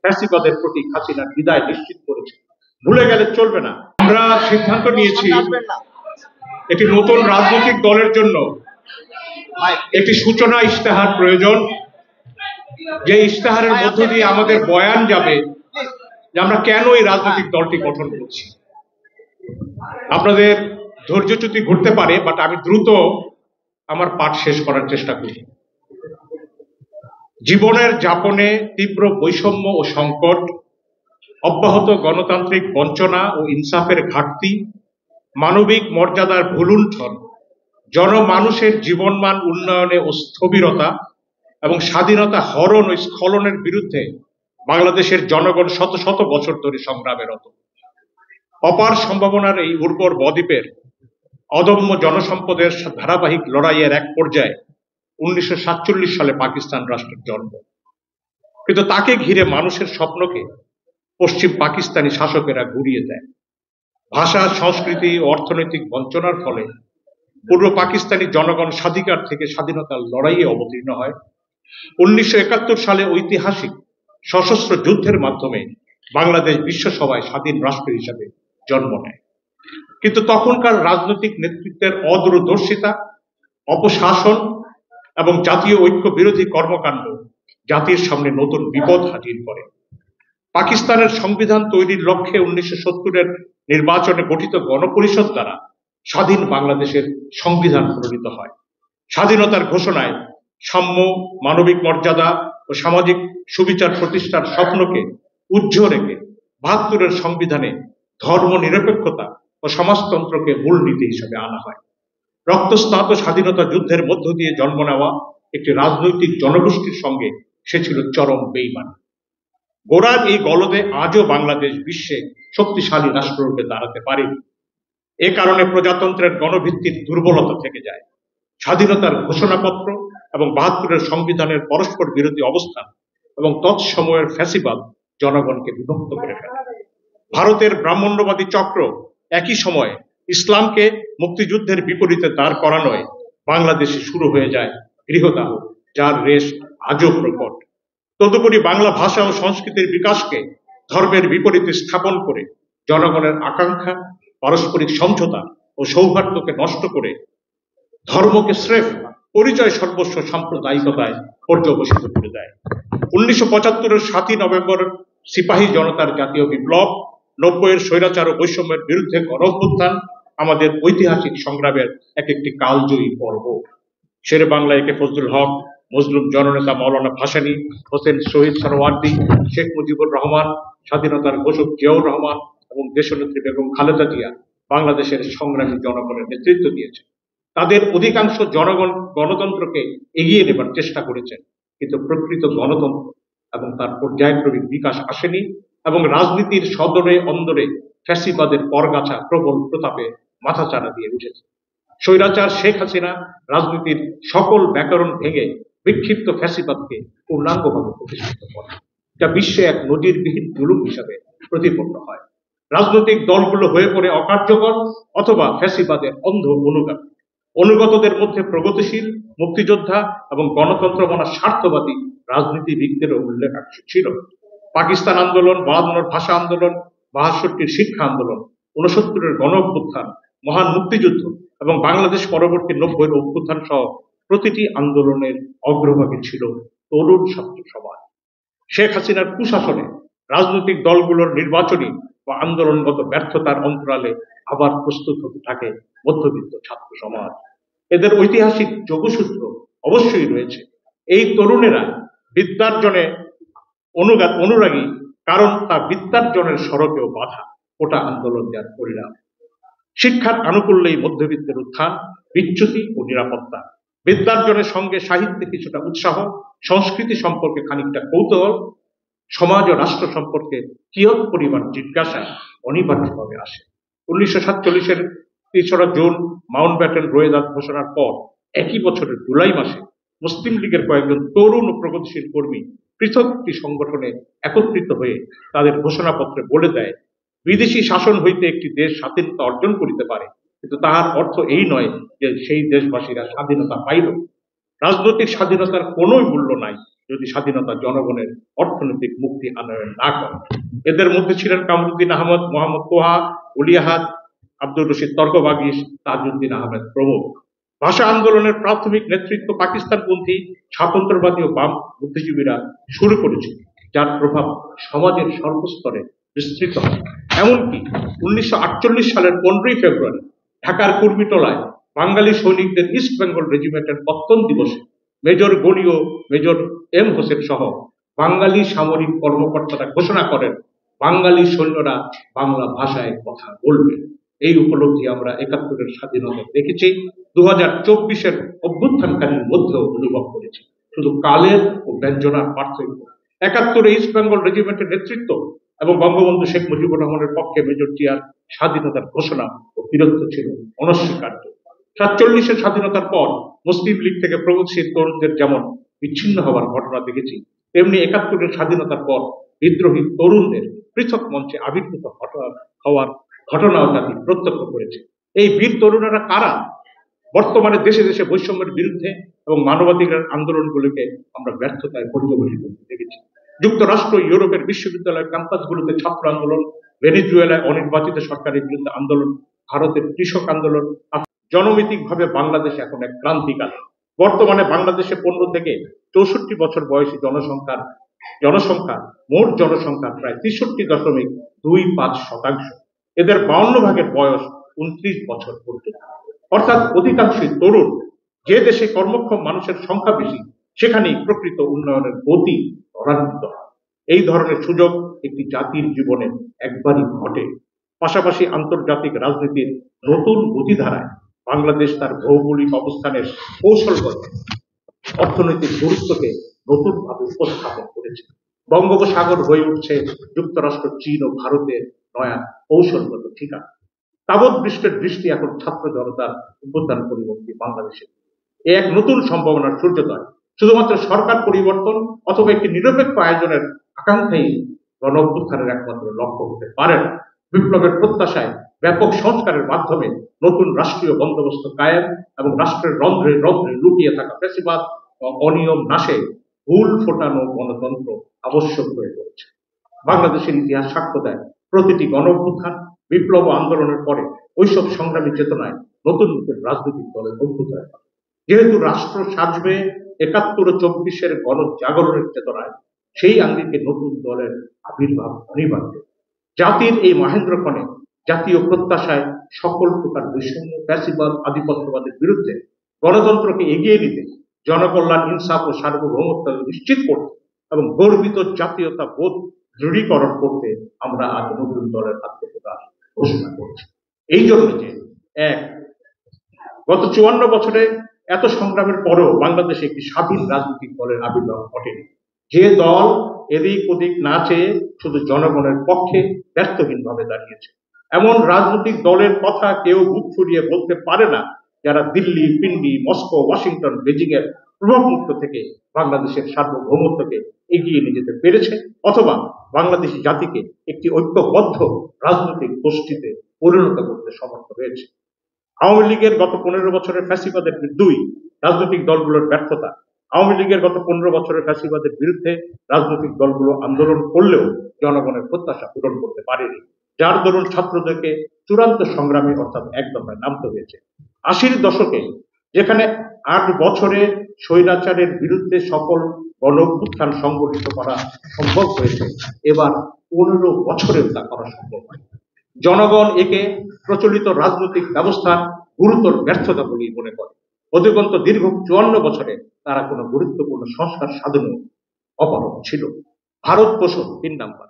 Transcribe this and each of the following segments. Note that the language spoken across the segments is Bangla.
ফ্যাসিবাদের প্রতি হাসিনার বিদায় নিশ্চিত করেছে। ভুলে গেলে চলবে না। আমরা সিদ্ধান্ত নিয়েছি একটি নতুন রাজনৈতিক দলের জন্য একটি সূচনা ইশতেহার প্রয়োজন, যে ইশতেহারের মধ্য দিয়ে আমাদের বয়ান যাবে যে আমরা কেন এই রাজনৈতিক দলটি গঠন করছি। আপনাদের ধৈর্যচ্যুতি ঘটতে পারে, বাট আমি দ্রুত আমার পাঠ শেষ করার চেষ্টা করি। জীবনের যাপনে তীব্র বৈষম্য ও সংকট, অব্যাহত গণতান্ত্রিক বঞ্চনা ও ইনসাফের ঘাটতি, মানবিক মর্যাদার ভুলুণ্ঠন, জনমানুষের জীবনমান উন্নয়নে ও স্থবিরতা এবং স্বাধীনতা হরণ ও স্খলনের বিরুদ্ধে বাংলাদেশের জনগণ শত শত বছর ধরে সংগ্রামেরত। অপার সম্ভাবনার এই উর্বর বদ্বীপের অদম্য জনসম্পদের ধারাবাহিক লড়াইয়ের এক পর্যায়ে 1947 সালে পাকিস্তান রাষ্ট্রের জন্ম। কিন্তু তাকে ঘিরে মানুষের স্বপ্নকে পশ্চিম পাকিস্তানি শাসকেরা গুড়িয়ে দেয়। ভাষা, সংস্কৃতি ও অর্থনৈতিক বঞ্চনার ফলে পূর্ব পাকিস্তানি জনগণ স্বাধিকার থেকে স্বাধীনতার লড়াইয়ে অবতীর্ণ হয়। 1971 সালে ঐতিহাসিক সশস্ত্র যুদ্ধের মাধ্যমে বাংলাদেশ বিশ্বসভায় স্বাধীন রাষ্ট্র হিসাবে জন্ম নেয়। কিন্তু তখনকার রাজনৈতিক নেতৃত্বের অদূরদর্শিতা, অপশাসন এবং জাতীয় ঐক্য বিরোধী কর্মকাণ্ড জাতির সামনে নতুন বিপদ হাজির করে। পাকিস্তানের সংবিধান তৈরির লক্ষ্যে 1970-এর নির্বাচনে গঠিত গণপরিষদ দ্বারা স্বাধীন বাংলাদেশের সংবিধান প্রণীত হয়। স্বাধীনতার ঘোষণায় সাম্য, মানবিক মর্যাদা ও সামাজিক সুবিচার প্রতিষ্ঠার স্বপ্নকে উজ্জ্বল রেখে 72-এর সংবিধানে ধর্ম নিরপেক্ষতা ও সমাজতন্ত্রকে মূলনীতি হিসেবে আনা হয়। রক্তস্নাত স্বাধীনতা যুদ্ধের মধ্য দিয়ে জন্ম নেওয়া একটি রাজনৈতিক জনগোষ্ঠীর সঙ্গে সে ছিল চরম বেইমান। গোড়ার এই গলদে আজও বাংলাদেশ বিশ্বে শক্তিশালী রাষ্ট্ররূপে দাঁড়াতে পারেনি। এ কারণে প্রজাতন্ত্রের গণভিত্তির দুর্বলতা থেকে যায়। স্বাধীনতার ঘোষণাপত্র এবং 72-এর সংবিধানের পরস্পর বিরোধী অবস্থান এবং তৎসময়ের ফ্যাসিবাদ জনগণকে বিভক্ত করে ফেলে। ভারতের ব্রাহ্মণ্যবাদী চক্র একই সময়ে ইসলামকে মুক্তিযুদ্ধের বিপরীতে দাঁড় করানোয় বাংলাদেশে শুরু হয়ে যায় গৃহদাহ, যার রেশ আজও প্রকট। তদুপরি বাংলা ভাষা ও সংস্কৃতির বিকাশকে ধর্মের বিপরীতে স্থাপন করে জনগণের আকাঙ্ক্ষা, পারস্পরিক সমঝোতা ও সৌহার্দ্যকে নষ্ট করে ধর্মকে স্রেফ পরিচয় সর্বস্ব সাম্প্রদায়িকতায় পর্যবসিত করে দেয়। 1975-এর 7ই নভেম্বর সিপাহী জনতার জাতীয় বিপ্লব, 90-এর স্বৈরাচার ও বৈষম্যের বিরুদ্ধে গণঅভ্যুত্থান আমাদের ঐতিহাসিক সংগ্রামের এক একটি কালজয়ী পর্ব। শেরে বাংলা একে ফজলুল হক, মজলুম জননেতা মাওলানা ভাসানী, হোসেন শহীদ সরওয়ার্দী, শেখ মুজিবুর রহমান, স্বাধীনতার ঘোষক জিয়াউর রহমান এবং দেশনেত্রী বেগম খালেদা জিয়া বাংলাদেশের সংগ্রামী জনগণের নেতৃত্ব দিয়েছে। তাদের অধিকাংশ জনগণ গণতন্ত্রকে এগিয়ে নেবার চেষ্টা করেছেন, কিন্তু প্রকৃত গণতন্ত্র এবং তার পর্যায়ক্রমিক বিকাশ আসেনি এবং রাজনীতির সদরে অন্দরে ফ্যাসিবাদের পরগাছা প্রবল প্রতাপে মাথাচাড়া দিয়ে উঠেছে। স্বৈরাচার শেখ হাসিনা রাজনীতির সকল ব্যাকরণ ভেঙে বিক্ষিপ্ত ফ্যাসিবাদকে পূর্ণাঙ্গভাবে প্রতিষ্ঠিত করে, যা বিশ্বে এক নজিরবিহীন জুলুম হিসাবে প্রতিপন্ন হয়। রাজনৈতিক দলগুলো হয়ে পড়ে অকার্যকর অথবা ফ্যাসিবাদের অন্ধ অনুগামী। অনুগতদের মধ্যে প্রগতিশীল, মুক্তিযোদ্ধা এবং গণতন্ত্র মানা স্বার্থবাদী রাজনীতিবিদদেরও উল্লেখ ছিল। পাকিস্তান আন্দোলন, 52-এর ভাষা আন্দোলন, 62-র শিক্ষা আন্দোলন, 69-এর গণঅভ্যুত্থান, মহান মুক্তিযুদ্ধ এবং বাংলাদেশ পরবর্তী 90-এর অভ্যুত্থান সহ প্রতিটি আন্দোলনের অগ্রভাগে ছিল তরুণ ছাত্র সমাজ। শেখ হাসিনার কুশাসনে রাজনৈতিক দলগুলোর নির্বাচনী বা আন্দোলনগত ব্যর্থতার অন্তরালে আবার প্রস্তুত হতে থাকে মধ্যবিত্ত ছাত্র সমাজ। এদের ঐতিহাসিক যোগসূত্র অবশ্যই রয়েছে। এই তরুণেরা বিদ্যার্জনে অনুরাগী, কারণ তা বিদ্যার্জনের সড়কেও বাধা ওটা আন্দোলন দেওয়ার পরিণাম। শিক্ষার আনুকূল্যেই মধ্যবিত্তের উত্থান, বিচ্যুতি ও নিরাপত্তা। বিদ্যার্জনের সঙ্গে সাহিত্যে কিছুটা উৎসাহ, সংস্কৃতি সম্পর্কে খানিকটা কৌতূহল, সমাজ ও রাষ্ট্র সম্পর্কে কিয়ৎ পরিমাণ জিজ্ঞাসা অনিবার্যভাবে আসে। 1947-এর 3রা জুন মাউন্টব্যাটেন রোয়েদাদ ঘোষণার পর একই বছরের জুলাই মাসে মুসলিম লীগের কয়েকজন তরুণ ও প্রগতিশীল কর্মী পৃথক একটি সংগঠনে একত্রিত হয়ে তাদের ঘোষণাপত্রে বলে দেয়, বিদেশি শাসন হইতে একটি দেশ স্বাধীনতা অর্জন করিতে পারে, কিন্তু তাহার অর্থ এই নয় যে সেই দেশবাসীরা স্বাধীনতা পাইল। রাজনৈতিক স্বাধীনতার কোন মূল্য নাই যদি স্বাধীনতা জনগণের অর্থনৈতিক মুক্তি আনয়ন না করে। এদের মধ্যে ছিলেন কামরুদ্দিন আহমদ, মোহাম্মদ তোহা, উলিয়াহাদ, আব্দুর রশিদ তর্কবাগীশ, তাজউদ্দিন আহমেদ প্রমুখ। ভাষা আন্দোলনের প্রাথমিক নেতৃত্ব পাকিস্তানপন্থী স্বাতন্ত্র্যবাদী ও বাম বুদ্ধিজীবীরা শুরু করেছিল, যার প্রভাব সমাজের সর্বস্তরে বিস্তৃত হয়। এমনকি 1948 সালের 15ই ফেব্রুয়ারি ঢাকার কুর্মিটোলায় বাঙালি সৈনিকদের ইস্ট বেঙ্গল রেজিমেন্টের পত্তন দিবসে মেজর গনি ও মেজর এম হোসেন সহ বাঙালি সামরিক কর্মকর্তারা ঘোষণা করেন বাঙালি সৈন্যরা বাংলা ভাষায় কথা বলবে। এই উপলব্ধি আমরা 71-এর স্বাধীনতা দেখেছি, 2024-এর অভ্যুত্থানকারীর মধ্যেও অনুভব করেছি। শুধু কালের ও ব্যঞ্জনার পার্থক্য। 71-এ ইস্ট বেঙ্গল রেজিমেন্টের নেতৃত্ব এবং বঙ্গবন্ধু শেখ মুজিবুর রহমানের পক্ষে মেজর জিয়ার স্বাধীনতার ঘোষণা ও বীরত্ব ছিল অনস্বীকার্য। 47-এর স্বাধীনতার পর মুসলিম লীগ থেকে প্রগতিশীল তরুণদের যেমন বিচ্ছিন্ন হওয়ার ঘটনা দেখেছি, তেমনি 71-এর স্বাধীনতার পর বিদ্রোহী তরুণদের পৃথক মঞ্চে আবির্ভূত হওয়ার ঘটনাও জাতি প্রত্যক্ষ করেছে। এই বীর তরুণেরা কারা? বর্তমানে দেশে দেশে বৈষম্যের বিরুদ্ধে এবং মানবাধিকার আন্দোলনগুলোকে আমরা ব্যর্থতায় পর্যবেসিত দেখেছি। যুক্তরাষ্ট্র, ইউরোপের বিশ্ববিদ্যালয় ক্যাম্পাসগুলোতে ছাত্র আন্দোলন, ভেনেজুয়েলায় অনির্বাচিত সরকারের বিরুদ্ধে আন্দোলন, ভারতের কৃষক আন্দোলন, জনমিতিকভাবে বাংলাদেশ এখন এক ক্রান্তিকাল। বর্তমানে বাংলাদেশে 15 থেকে 64 বছর বয়সী জনসংখ্যা মোট জনসংখ্যার প্রায় 63.25%। এদের 52 ভাগের বয়স 29 বছর পর্যন্ত, অর্থাৎ অধিকাংশই তরুণ। যে দেশে কর্মক্ষম মানুষের সংখ্যা বেশি, সেখানেই প্রকৃত উন্নয়নের গতি ত্বরান্বিত হয়। এই ধরনের সুযোগ একটি জাতির জীবনে একবারই ঘটে। পাশাপাশি আন্তর্জাতিক রাজনীতির নতুন গতিধারায় বাংলাদেশ তার ভৌগোলিক অবস্থানের কৌশলগত অর্থনৈতিক গুরুত্বকে নতুনভাবে উপস্থাপন করেছে। বঙ্গোপসাগর হয়ে উঠছে যুক্তরাষ্ট্র, চীন ও ভারতের নয়া কৌশলগত ঠিকানা। তাবৎ বৃষ্টির দৃষ্টি এখন ছাত্র জনতার অভ্যুত্থান পরিবর্তী বাংলাদেশে এক নতুন সম্ভাবনার সূর্যোদয়। শুধুমাত্র সরকার পরিবর্তন অথবা একটি নিরপেক্ষ আয়োজনের আকাঙ্ক্ষাই গণ অভ্যুত্থানের একমাত্র লক্ষ্য হতে পারে না। বিপ্লবের প্রত্যাশায় ব্যাপক সংস্কারের মাধ্যমে নতুন রাষ্ট্রীয় বন্দোবস্ত কায়েম এবং রাষ্ট্রের রন্ধ্রে রন্ধ্রে লুকিয়ে থাকা ফ্যাসিবাদ ও অনিয়ম নাশে ভুল ফোটানো গণতন্ত্র আবশ্যক হয়ে পড়েছে। বাংলাদেশের ইতিহাস সাক্ষ্য দেয়, প্রতিটি গণ অভ্যুত্থান, বিপ্লব আন্দোলনের পরে ওইসব সংগ্রামী চেতনায় নতুন নতুন রাজনৈতিক দলের অভ্যুদয় হয়। যেহেতু রাষ্ট্র সাজবে 71 ও 24-এর গণজাগরণের চেতনায়, সেই আঙ্গিকে নতুন দলের আবির্ভাব অনিবার্য। জাতির এই মহেন্দ্রক্ষণে জাতীয় প্রত্যাশায় সকল প্রকার বৈষম্য, ফ্যাসিবাদ, আধিপত্যবাদের বিরুদ্ধে গণতন্ত্রকে এগিয়ে নিতে, জনকল্যাণ, ইনসাফ ও সার্বভৌমত্ব নিশ্চিত করতে এবং গর্বিত জাতীয়তা বোধ দৃঢ়ীকরণ করতে আমরা আজ নতুন দলের আত্মপ্রকাশ ঘোষণা করছি। এই জন্য যে গত 54 বছরে এত সংগ্রামের পরেও বাংলাদেশে একটি স্বাধীন রাজনৈতিক দলের আবির্ভাব ঘটেনি, যে দল এদিক ওদিক না চেয়ে শুধু জনগণের পক্ষে ব্যর্থহীনভাবে দাঁড়িয়েছে। এমন রাজনৈতিক দলের কথা কেউ বুক ফুরিয়ে বলতে পারে না, যারা দিল্লি, পিন্ডি, মস্কো, ওয়াশিংটন, বেজিং এর প্রভাবমুক্ত থেকে বাংলাদেশের সার্বভৌমত্বকে এগিয়ে নিয়ে যেতে পেরেছে, অথবা বাংলাদেশি জাতিকে একটি ঐক্যবদ্ধ রাজনৈতিক গোষ্ঠীতে পরিণত করতে সমর্থ হয়েছে। আওয়ামী লীগের গত 15 বছরের ফ্যাসিবাদের দুই রাজনৈতিক দলগুলোর ব্যর্থতা। আওয়ামী লীগের গত 15 বছরের ফ্যাসিবাদের বিরুদ্ধে রাজনৈতিক দলগুলো আন্দোলন করলেও জনগণের প্রত্যাশা পূরণ করতে পারেনি, যার দরুন ছাত্রদেরকে চূড়ান্ত সংগ্রামে অর্থাৎ এক দফায় নামতে হয়েছে। 80-র দশকে যেখানে 8 বছরে স্বৈরাচারের বিরুদ্ধে সকল গণ অভ্যুত্থান সংগঠিত করা সম্ভব হয়েছে, এবার 15 বছরেও তা করা সম্ভব হয়। জনগণ একে প্রচলিত রাজনৈতিক ব্যবস্থার গুরুতর ব্যর্থতা বলেই মনে করে। অধিকন্ত দীর্ঘ 54 বছরে তারা কোনো গুরুত্বপূর্ণ সংস্কার সাধনে অপারগ ছিল। ভারত পোষণ 3 নাম্বার।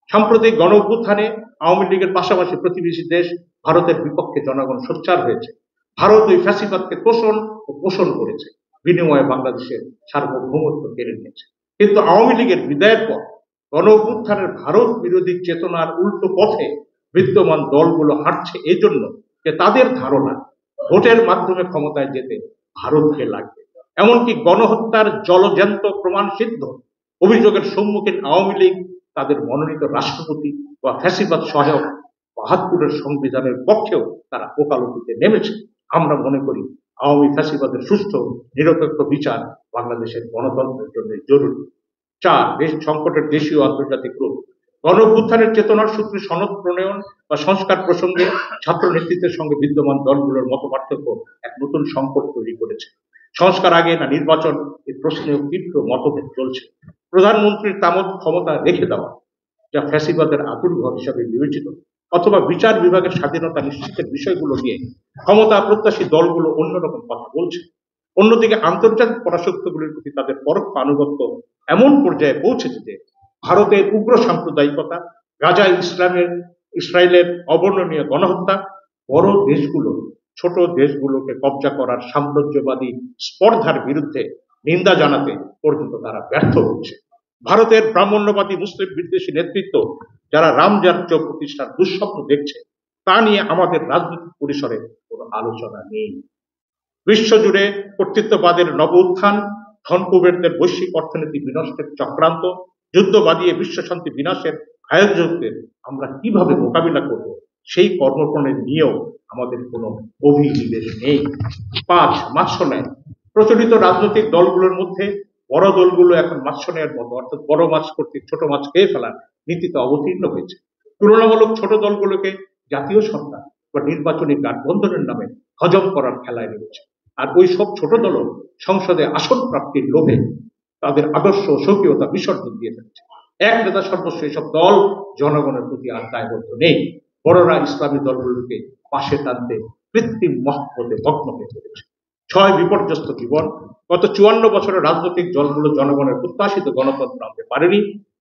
সাম্প্রতিক গণ অভ্যুত্থানে আওয়ামী লীগের পাশাপাশি প্রতিবেশী দেশ ভারতের বিপক্ষে জনগণ সোচ্চার হয়েছে। ভারত ওই ফ্যাসিবাদকে তোষণ ও পোষণ করেছে, বিনিময়ে বাংলাদেশের সার্বভৌমত্ব কেড়ে নিয়েছে। কিন্তু আওয়ামী লীগের বিদায়ের পর গণ অভ্যুত্থানের ভারত বিরোধী চেতনার উল্টো পথে বিদ্যমান দলগুলো হাঁটছে এজন্য যে তাদের ধারণা ভোটের মাধ্যমে ক্ষমতায় যেতে ভারতকে লাগবে। এমনকি গণহত্যার জলজ্যান্ত প্রমাণ সিদ্ধ অভিযোগের সম্মুখীন আওয়ামী লীগ তাদের মনোনীত রাষ্ট্রপতি বা ফ্যাসিবাদ সহায়ক 72-এর সংবিধানের পক্ষেও তারা ওকালতিতে নেমেছে। আমরা মনে করি আওয়ামী ফ্যাসিবাদের সুষ্ঠু নিরপেক্ষ বিচার বাংলাদেশের গণতন্ত্রের জন্য জরুরি। 4, দেশ সংকটের দেশীয় আন্তর্জাতিক রূপ। গণ অভ্যুত্থানের চেতনার সূত্রে সনদ প্রণয়ন বা সংস্কার প্রসঙ্গে ছাত্র নেতৃত্বের সঙ্গে বিদ্যমান দলগুলোর মত পার্থক্য এক নতুন সংকট তৈরি করেছে। সংস্কার আগে না নির্বাচন, এই প্রশ্নেও তীব্র মতভেদ চলছে। প্রধানমন্ত্রীর তামদ ক্ষমতা রেখে দেওয়া, যা ফ্যাসিবাদের আতুরঘর হিসাবে বিবেচিত, অথবা বিচার বিভাগের স্বাধীনতা নিশ্চিতের বিষয়গুলো নিয়ে ক্ষমতা প্রত্যাশী দলগুলো অন্যরকম কথা বলছে। অন্যদিকে আন্তর্জাতিক পরাশক্তিগুলির প্রতি তাদের পরোক্ষ আনুগত্য এমন পর্যায়ে পৌঁছেছে যে ভারতের উগ্র সাম্প্রদায়িকতা, গাজায় ইসরায়েলের অবর্ণনীয় গণহত্যা, বড় দেশগুলো ছোট দেশগুলোকে কব্জা করার সাম্রাজ্যবাদী স্পর্ধার বিরুদ্ধে নিন্দা জানাতে পর্যন্ত তারা ব্যর্থ হচ্ছে। ভারতের ব্রাহ্মণ্যবাদী মুসলিম বিদ্বেষী নেতৃত্ব, যারা রামরাজ্য প্রতিষ্ঠার দুঃস্বপ্ন দেখছে, তা নিয়ে আমাদের রাজনৈতিক পরিসরে কোনো আলোচনা নেই। বিশ্বজুড়ে কর্তৃত্ববাদের নব উত্থান, ধনকুবেরদের বৈশ্বিক অর্থনীতি বিনষ্টের চক্রান্ত, যুদ্ধ বাদিয়ে বিশ্বশান্তি বিনাশের আয়োজকদের আমরা কিভাবে মোকাবিলা করব, সেই কর্মপ্রণালী নিয়েও আমাদের কোনো অভিনিবেশ নেই। 5, মাৎস্যন্যায়। প্রচলিত রাজনৈতিক দলগুলোর মধ্যে বড় দলগুলো এখন মাৎস্যন্যায়ের মতো, অর্থাৎ বড় মাছ কর্তৃক ছোট মাছ খেয়ে ফেলার নীতিতে অবতীর্ণ হয়েছে। তুলনামূলক ছোট দলগুলোকে জাতীয় সরকার বা নির্বাচনী গাঠবন্ধনের নামে হজম করার খেলায় নেমেছে। আর ওই সব ছোট দলও সংসদে আসন প্রাপ্তির লোভে তাদের আদর্শ স্বকীয়তা বিসর্জন দিয়ে ফেলছে। এক নেতা সর্বস্ব এসব দল জনগণের প্রতি আর দায়বদ্ধ নেই। বড়রা ইসলামী দলগুলোকে পাশে টানতে কৃত্রিম মহব্বতে ভগ্ন হয়ে পড়েছে। 6, বিপর্যস্ত জীবন। গত 54 বছরের রাজনৈতিক দলগুলো জনগণের প্রত্যাশিত গণতন্ত্র আনতে পারেনি।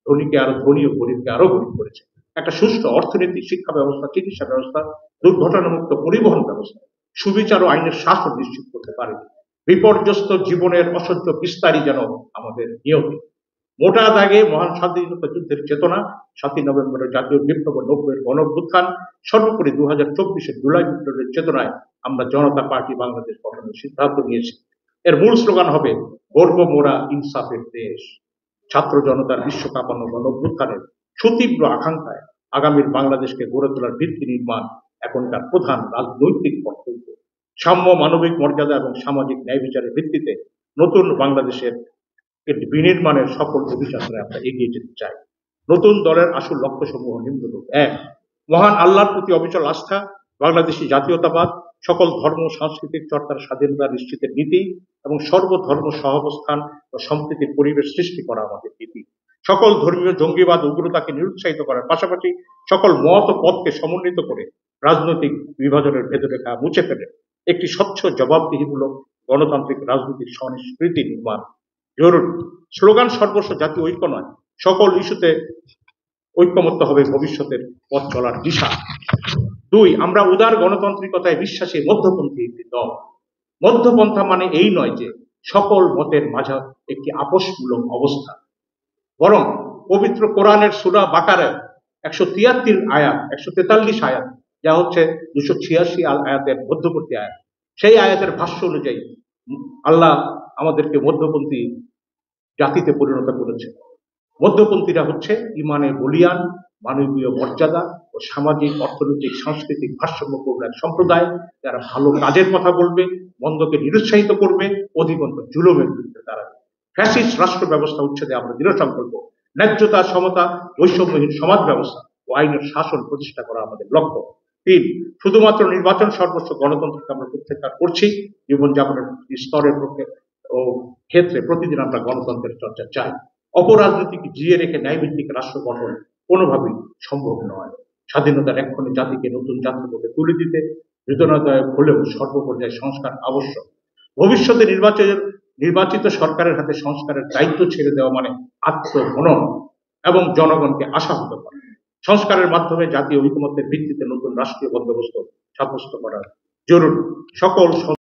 ধনীকে আরো ধনী ও গরিবকে আরো গরিব করেছে। একটা সুষ্ঠু অর্থনীতি, শিক্ষা ব্যবস্থা, চিকিৎসা ব্যবস্থা, দুর্ঘটনামুক্ত পরিবহন ব্যবস্থা, সুবিচার ও আইনের শাসন নিশ্চিত করতে পারেনি। বিপর্যস্ত জীবনের অসহ্য বিস্তারই যেন আমাদের নিয়তি। মোটা দাগে মহান স্বাধীনতা যুদ্ধের চেতনা, 7ই নভেম্বরের জাতীয় বিপ্লব, 90-এর গণঅভ্যুত্থান, সর্বোপরি 2024-এর জুলাই বিপ্লবের চেতনায় আমরা জনতা পার্টি বাংলাদেশ গঠনের সিদ্ধান্ত নিয়েছি। এর মূল স্লোগান হবে গর্ব মোরা ইনসাফের দেশ। ছাত্র জনতার বিশ্বকাপানো গণঅভ্যুত্থানের সুতীব্র আকাঙ্ক্ষায় আগামীর বাংলাদেশকে গড়ে তোলার ভিত্তি নির্মাণ এখনকার প্রধান রাজনৈতিক কর্তব্য। সাম্য, মানবিক মর্যাদা এবং সামাজিক ন্যায় বিচারের ভিত্তিতে নতুন বাংলাদেশের বিনির্মাণের সকল অভিযাত্রায় আমরা এগিয়ে যেতে চাই। নতুন দলের আসল লক্ষ্যসমূহ নিম্নরূপ: 1, মহান আল্লাহর প্রতি অবিচল আস্থা, বাংলাদেশী জাতীয়তাবাদ, সকল ধর্ম সাংস্কৃতিক চর্চার স্বাধীনতা নিশ্চিতের নীতি এবং সর্বধর্ম সহাবস্থান ও সম্প্রীতির পরিবেশ সৃষ্টি করা আমাদের নীতি। সকল ধর্মীয় জঙ্গিবাদ উগ্রতাকে নিরুৎসাহিত করার পাশাপাশি সকল মত ও পথকে সমন্বিত করে রাজনৈতিক বিভাজনের ভেদরেখা মুছে ফেলে একটি স্বচ্ছ জবাবদিহিমূলক গণতান্ত্রিক রাজনৈতিক সংস্কৃতি নির্মাণ জরুরি। স্লোগান সর্বস্ব জাতীয় ঐক্য নয়, সকল ইস্যুতে ঐক্যমত্য হবে ভবিষ্যতের পথ চলার দিশা। 2, আমরা উদার গণতান্ত্রিকতায় বিশ্বাসী মধ্যপন্থী একটি দল। মধ্যপন্থা মানে এই নয় যে সকল মতের মাঝে একটি আপোষমূলক অবস্থা, বরং পবিত্র কোরআনের সূরা বাকারার 143 আয়াত, 143 আয়াত, যা হচ্ছে 286 আয়াতের মধ্যবর্তী আয়াত, সেই আয়াতের ভাষ্য অনুযায়ী আল্লাহ আমাদেরকে মধ্যপন্থী জাতিতে পরিণত করেছে। মধ্যপন্থীরা হচ্ছে ইমানে বলিয়ান, মানবীয় মর্যাদা ও সামাজিক, অর্থনৈতিক, সাংস্কৃতিক ভারসাম্যপূর্ণ এক সম্প্রদায়, যারা ভালো কাজের কথা বলবে, মন্দকে নিরুৎসাহিত করবে, অধিকন্ত জুলুমের বিরুদ্ধে দাঁড়াবে। ফ্যাসিস্ট রাষ্ট্র ব্যবস্থা উচ্ছেদে আমরা দৃঢ় সংকল্প। ন্যায্যতা, সমতা, বৈষম্যহীন সমাজ ব্যবস্থা ও আইনের শাসন প্রতিষ্ঠা করা আমাদের লক্ষ্য। 3, শুধুমাত্র নির্বাচন সর্বস্ব গণতন্ত্রকে আমরা প্রত্যাখ্যান করছি। জীবনযাপনের স্তরের পক্ষে ও ক্ষেত্রে প্রতিদিন আমরা গণতন্ত্রের চর্চা চাই। অপরাজনীতিকে জিয়ে রেখে ন্যায়ভিত্তিক রাষ্ট্র গঠন কোনোভাবেই সম্ভব নয়। স্বাধীনতার এক্ষণে জাতিকে নতুন যাত্রাপথে তুলে দিতে বেদনাদায়ক হলেও সর্বপর্যায়ে সংস্কার আবশ্যক। ভবিষ্যতে নির্বাচিত সরকারের হাতে সংস্কারের দায়িত্ব ছেড়ে দেওয়া মানে আত্মহনন এবং জনগণকে আশাহত করা। সংস্কারের মাধ্যমে জাতীয় ঐকমত্যের ভিত্তিতে নতুন রাষ্ট্রীয় বন্দোবস্ত সাব্যস্ত করা জরুরি। সকল